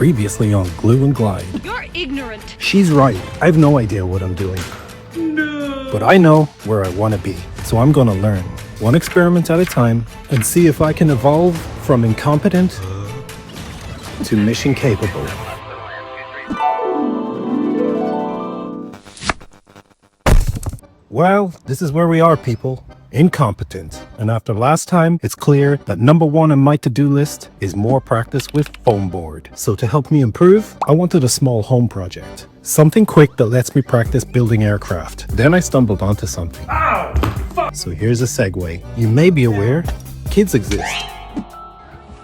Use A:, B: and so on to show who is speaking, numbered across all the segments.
A: Previously on Glue and Glide.
B: You're ignorant.
A: She's right. I have no idea what I'm doing. No. But I know where I want to be. So I'm going to learn, one experiment at a time, and see if I can evolve from incompetent to mission capable. Well, this is where we are, people. Incompetent. And after last time, it's clear that number one on my to-do list is more practice with foamboard. So to help me improve, I wanted a small home project. Something quick that lets me practice building aircraft. Then I stumbled onto something. Ow! Fuck! So here's a segue. You may be aware, kids exist.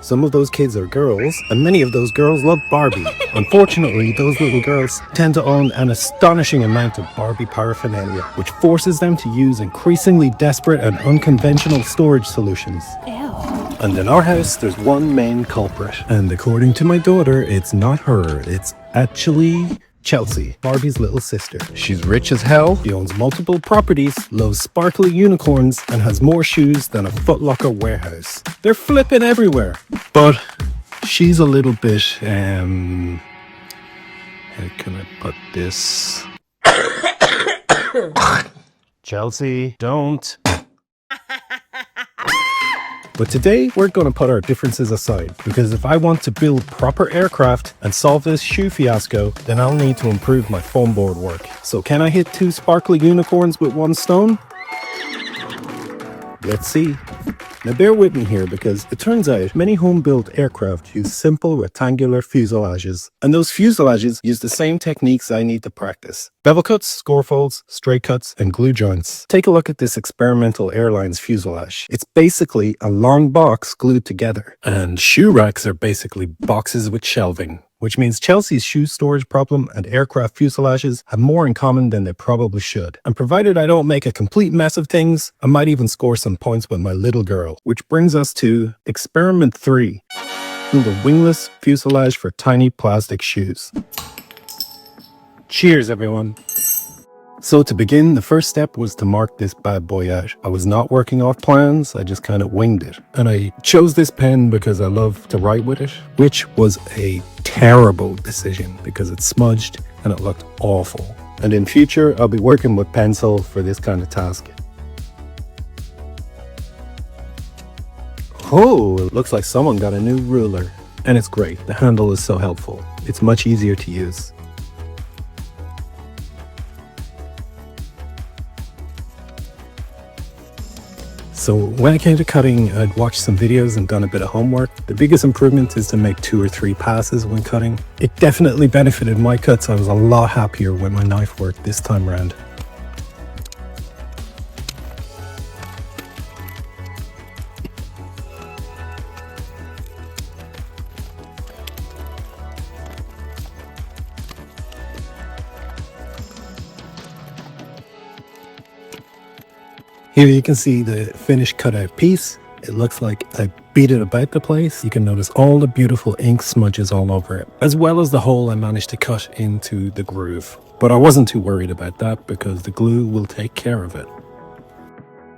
A: Some of those kids are girls, and many of those girls love Barbie. Unfortunately, those little girls tend to own an astonishing amount of Barbie paraphernalia, which forces them to use increasingly desperate and unconventional storage solutions.
B: Ew.
A: And in our house, there's one main culprit. And according to my daughter, it's not her. It's actually Chelsea, Barbie's little sister. She's rich as hell, she owns multiple properties, loves sparkly unicorns, and has more shoes than a Foot Locker warehouse. They're flipping everywhere. But she's a little bit, how can I put this? Chelsea, don't. But today, we're going to put our differences aside, because if I want to build proper aircraft and solve this shoe fiasco, then I'll need to improve my foam board work. So can I hit 2 sparkly unicorns with 1 stone? Let's see. Now bear with me here, because it turns out many home-built aircraft use simple rectangular fuselages, and those fuselages use the same techniques I need to practice. Bevel cuts, score folds, straight cuts, and glue joints. Take a look at this experimental airline's fuselage. It's basically a long box glued together. And shoe racks are basically boxes with shelving, which means Chelsea's shoe storage problem and aircraft fuselages have more in common than they probably should. And provided I don't make a complete mess of things, I might even score some points with my little girl. Which brings us to Experiment 3. Build a wingless fuselage for tiny plastic shoes. Cheers, everyone. So to begin, the first step was to mark this bad boy out. I was not working off plans, I just kind of winged it. And I chose this pen because I love to write with it, which was a terrible decision because it smudged and it looked awful. And in future, I'll be working with pencil for this kind of task. Oh, it looks like someone got a new ruler. And it's great, the handle is so helpful. It's much easier to use. So when it came to cutting, I'd watched some videos and done a bit of homework. The biggest improvement is to make 2 or 3 passes when cutting. It definitely benefited my cuts. I was a lot happier when my knife worked this time around. Here you can see the finished cutout piece. It looks like I beat it about the place. You can notice all the beautiful ink smudges all over it, as well as the hole I managed to cut into the groove. But I wasn't too worried about that because the glue will take care of it.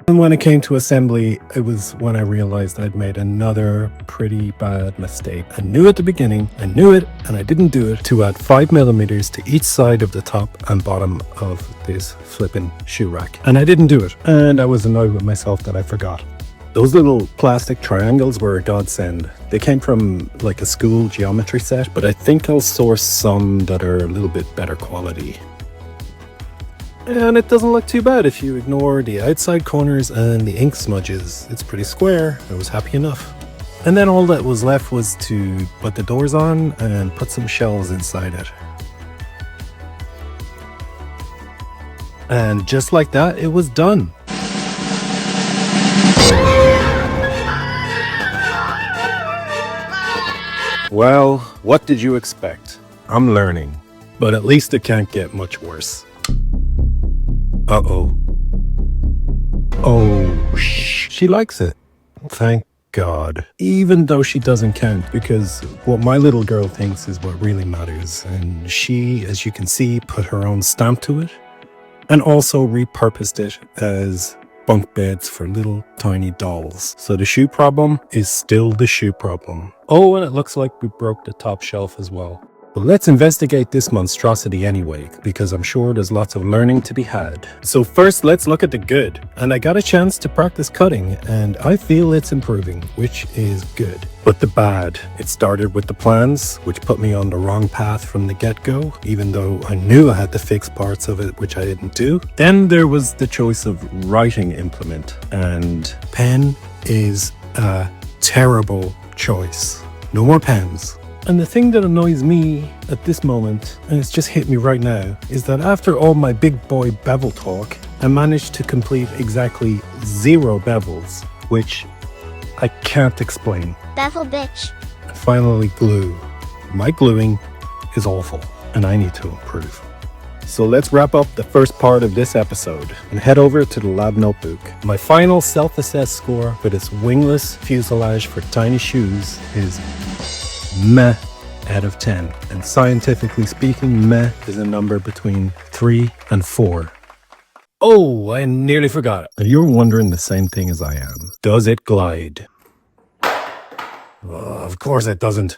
A: And when it came to assembly, it was when I realized I'd made another pretty bad mistake. I knew at the beginning, I knew it, and I didn't do it, to add 5mm to each side of the top and bottom of this flipping shoe rack. And I didn't do it, and I was annoyed with myself that I forgot. Those little plastic triangles were a godsend. They came from like a school geometry set, but I think I'll source some that are a little bit better quality. And it doesn't look too bad if you ignore the outside corners and the ink smudges. It's pretty square. I was happy enough. And then all that was left was to put the doors on and put some shells inside it. And just like that, it was done. Well, what did you expect? I'm learning, but at least it can't get much worse. Uh-oh. Oh, she likes it. Thank God. Even though she doesn't count, because what my little girl thinks is what really matters. And she, as you can see, put her own stamp to it and also repurposed it as bunk beds for little tiny dolls. So the shoe problem is still the shoe problem. Oh, and it looks like we broke the top shelf as well. But let's investigate this monstrosity anyway, because I'm sure there's lots of learning to be had. So first, let's look at the good. And I got a chance to practice cutting, and I feel it's improving, which is good. But the bad, it started with the plans, which put me on the wrong path from the get-go, even though I knew I had to fix parts of it, which I didn't do. Then there was the choice of writing implement, and pen is a terrible choice. No more pens. And the thing that annoys me at this moment, and it's just hit me right now, is that after all my big boy bevel talk, I managed to complete exactly 0 bevels, which I can't explain.
B: Bevel bitch.
A: And finally, glue. My gluing is awful, and I need to improve. So let's wrap up the first part of this episode and head over to the lab notebook. My final self-assessed score for this wingless fuselage for tiny shoes is meh out of 10. And scientifically speaking, meh is a number between 3 and 4. Oh, I nearly forgot it. And you're wondering the same thing as I am. Does it glide? Of course it doesn't.